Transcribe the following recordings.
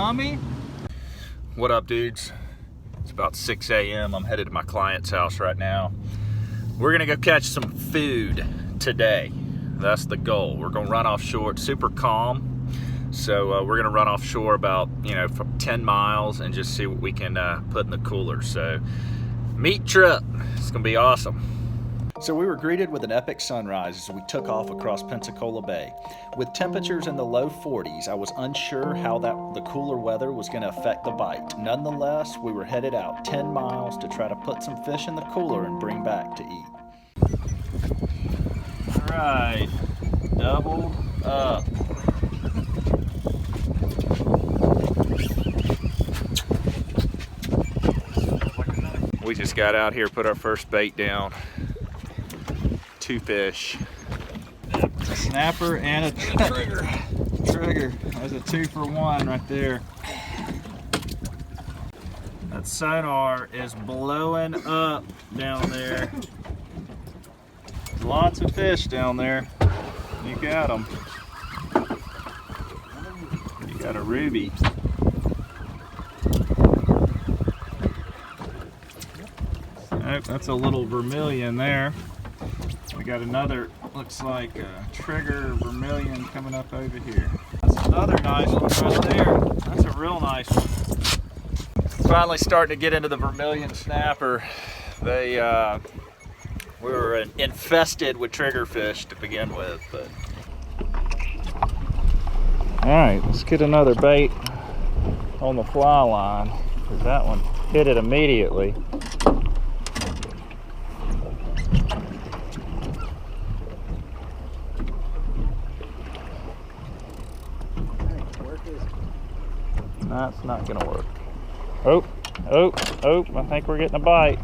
yummy. What up, dudes? It's about 6 a.m. I'm headed to my client's house right now. We're gonna go catch some food today. That's the goal. We're gonna run offshore. It's super calm, so we're gonna run offshore about 10 miles and just see what we can put in the cooler. So meat trip. It's gonna be awesome. So we were greeted with an epic sunrise as we took off across Pensacola Bay. With temperatures in the low 40s, I was unsure how the cooler weather was going to affect the bite. Nonetheless, we were headed out 10 miles to try to put some fish in the cooler and bring back to eat. All right, doubled up. We just got out here, put our first bait down. 2 fish. A snapper and a trigger. There's a 2-for-1 right there. That sonar is blowing up down there. Lots of fish down there. You got them. You got a ruby. Oh, that's a little vermilion there. We got another, looks like a trigger vermilion coming up over here. That's another nice one right there. That's a real nice one. Finally starting to get into the vermilion snapper. We were infested with triggerfish to begin with, but. All right, let's get another bait on the fly line, because that one hit it immediately. That's not gonna work. Oh, I think we're getting a bite.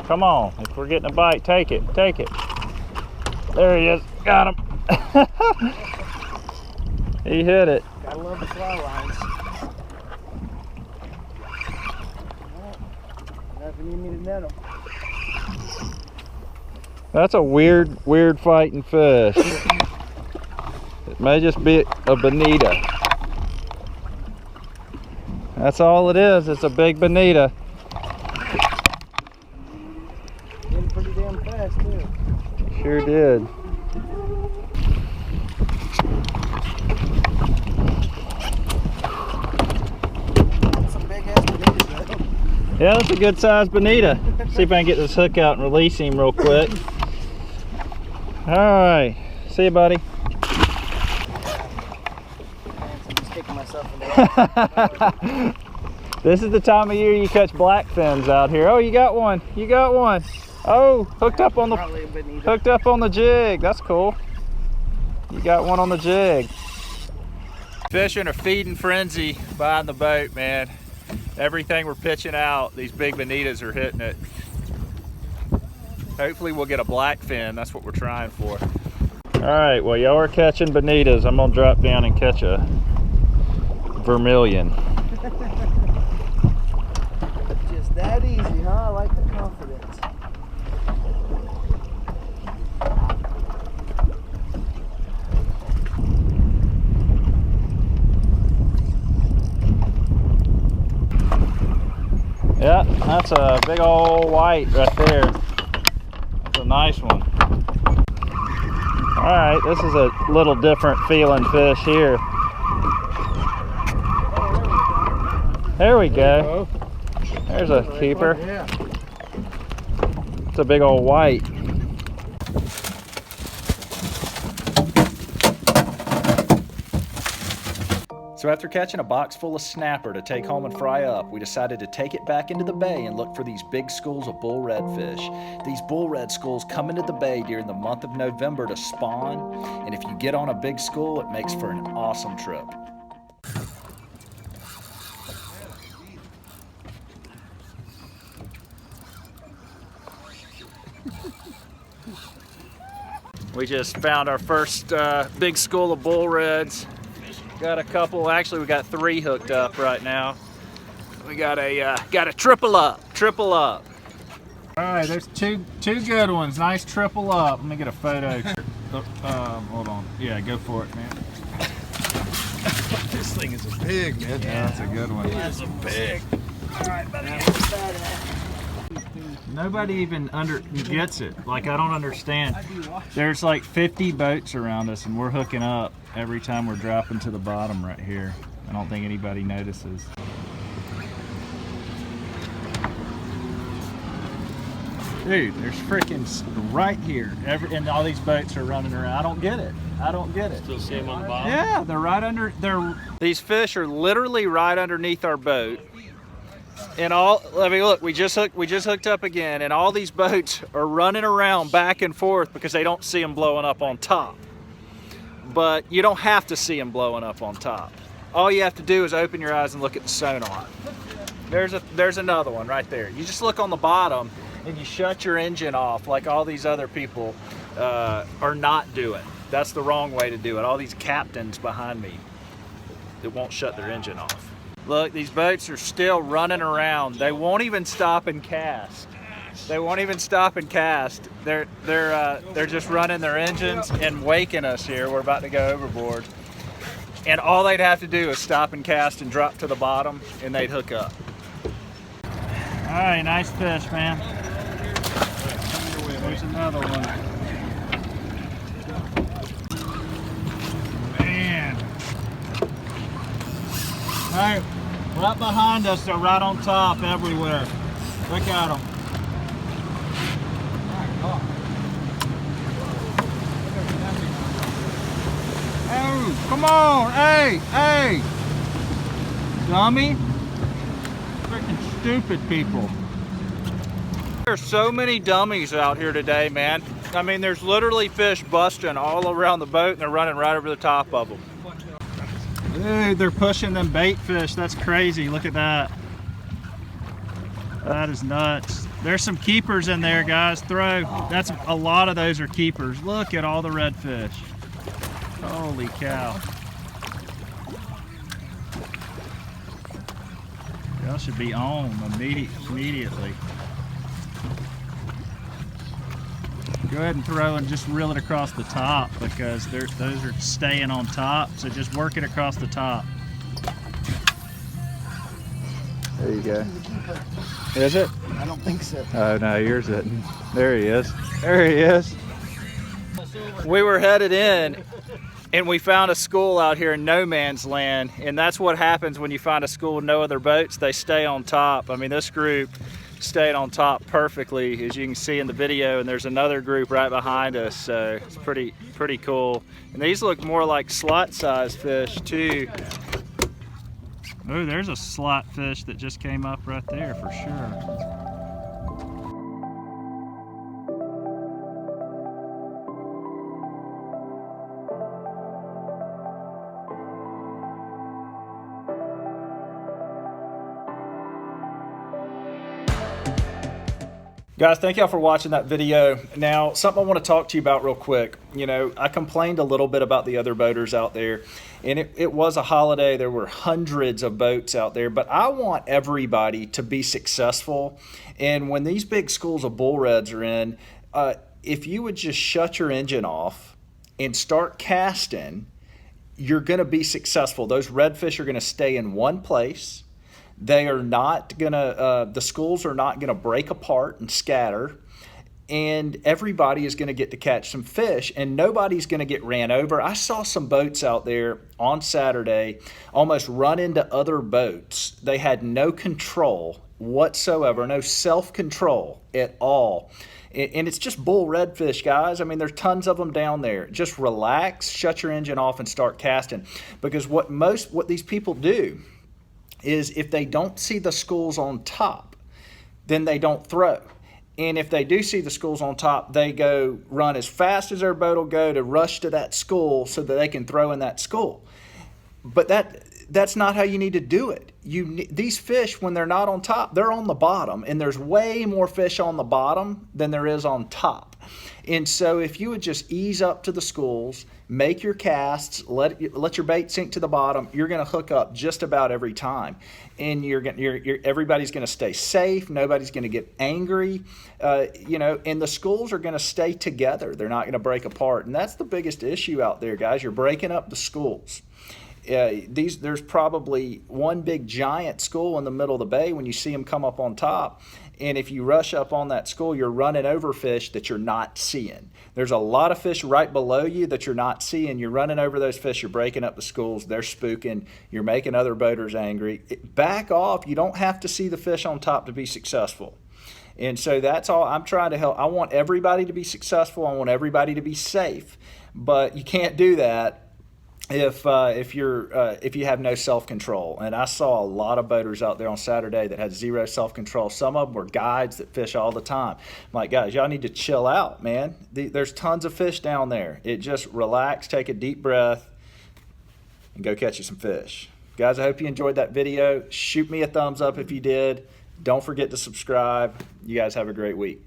Come on, if we're getting a bite, take it. There he is, got him. He hit it. Gotta love the fly lines. Nothing you need to net them. That's a weird fighting fish. It may just be a bonita. That's all it is. It's a big bonita. Getting pretty damn fast too. Sure did. That's a big ass bonita though. Yeah, that's a good sized bonita. See if I can get this hook out and release him real quick. All right. See you, buddy. This is the time of year you catch blackfins out here. Oh, you got one. Oh, hooked up on the jig. That's cool. You got one on the jig. Fish in a feeding frenzy behind the boat, man. Everything we're pitching out, these big bonitas are hitting it. Hopefully we'll get a blackfin. That's what we're trying for. All right, well, y'all are catching bonitas. I'm gonna drop down and catch a vermilion. Just that easy, huh? I like the confidence. Yeah, that's a big old white right there. That's a nice one. All right, this is a little different feeling fish here. There we go. There's a keeper. It's a big old white. So after catching a box full of snapper to take home and fry up, we decided to take it back into the bay and look for these big schools of bull redfish. These bull red schools come into the bay during the month of November to spawn, and if you get on a big school, it makes for an awesome trip. We just found our first big school of bull reds. Got a couple, actually we got 3 hooked up right now. We got a triple up. All right, there's two good ones. Nice triple up. Let me get a photo. Hold on. Yeah, go for it, man. This thing is big, man. Yeah, that's a good one. That's big. All right, buddy. Nobody even gets it. Like, I don't understand. There's like 50 boats around us, and we're hooking up every time we're dropping to the bottom right here. I don't think anybody notices. Dude, there's freaking right here. And all these boats are running around. I don't get it. I don't get it. Still see them on the bottom? Yeah, they're right under. These fish are literally right underneath our boat. And I mean, look, we just hooked up again, and all these boats are running around back and forth because they don't see them blowing up on top. But you don't have to see them blowing up on top. All you have to do is open your eyes and look at the sonar. There's another one right there. You just look on the bottom and you shut your engine off like all these other people are not doing. That's the wrong way to do it. All these captains behind me that won't shut their engine off. Look, these boats are still running around. They won't even stop and cast. They won't even stop and cast. They're just running their engines and waking us here. We're about to go overboard. And all they'd have to do is stop and cast and drop to the bottom, and they'd hook up. All right, nice fish, man. There's another one. Man. All right, right behind us, they're right on top everywhere. Look at them. Oh, come on, hey, dummy. Freaking stupid people. There's so many dummies out here today, man. I mean, there's literally fish busting all around the boat, and they're running right over the top of them. Dude, they're pushing them bait fish. That's crazy. Look at that. That is nuts. There's some keepers in there, guys. That's a lot of those are keepers. Look at all the redfish. Holy cow. Y'all should be on immediately. Go ahead and throw and just reel it across the top because those are staying on top. So just work it across the top. There you go. Is it? I don't think so. Oh no, yours isn't. There he is. There he is. We were headed in and we found a school out here in no man's land, and that's what happens when you find a school with no other boats. They stay on top. I mean, this group stayed on top perfectly, as you can see in the video, and there's another group right behind us, so it's pretty cool. And these look more like slot-sized fish too. Oh, there's a slot fish that just came up right there for sure. Guys, thank y'all for watching that video. Now, something I want to talk to you about real quick. You know, I complained a little bit about the other boaters out there, and it was a holiday. There were hundreds of boats out there, but I want everybody to be successful. And when these big schools of bull reds are in, if you would just shut your engine off and start casting, you're going to be successful. Those redfish are going to stay in one place. They are not gonna, the schools are not gonna break apart and scatter, and everybody is gonna get to catch some fish, and nobody's gonna get ran over. I saw some boats out there on Saturday almost run into other boats. They had no control whatsoever, no self-control at all. And it's just bull redfish, guys. I mean, there's tons of them down there. Just relax, shut your engine off, and start casting. Because what these people do is if they don't see the schools on top, then they don't throw. And if they do see the schools on top, they go run as fast as their boat will go to rush to that school so that they can throw in that school. But that's not how you need to do it. These fish, when they're not on top, they're on the bottom, and there's way more fish on the bottom than there is on top. And so if you would just ease up to the schools, make your casts, let your bait sink to the bottom, you're going to hook up just about every time. And everybody's going to stay safe. Nobody's going to get angry. And the schools are going to stay together. They're not going to break apart. And that's the biggest issue out there, guys. You're breaking up the schools. there's probably one big giant school in the middle of the bay when you see them come up on top. And if you rush up on that school, you're running over fish that you're not seeing. There's a lot of fish right below you that you're not seeing. You're running over those fish. You're breaking up the schools. They're spooking. You're making other boaters angry. Back off. You don't have to see the fish on top to be successful. And so that's all I'm trying to help. I want everybody to be successful. I want everybody to be safe. But you can't do that if you have no self-control. And I saw a lot of boaters out there on Saturday that had zero self-control. Some of them were guides that fish all the time. I'm like, guys, y'all need to chill out, man. There's tons of fish down there. It just relax, take a deep breath, and go catch you some fish. Guys, I hope you enjoyed that video. Shoot me a thumbs up if you did. Don't forget to subscribe. You guys have a great week.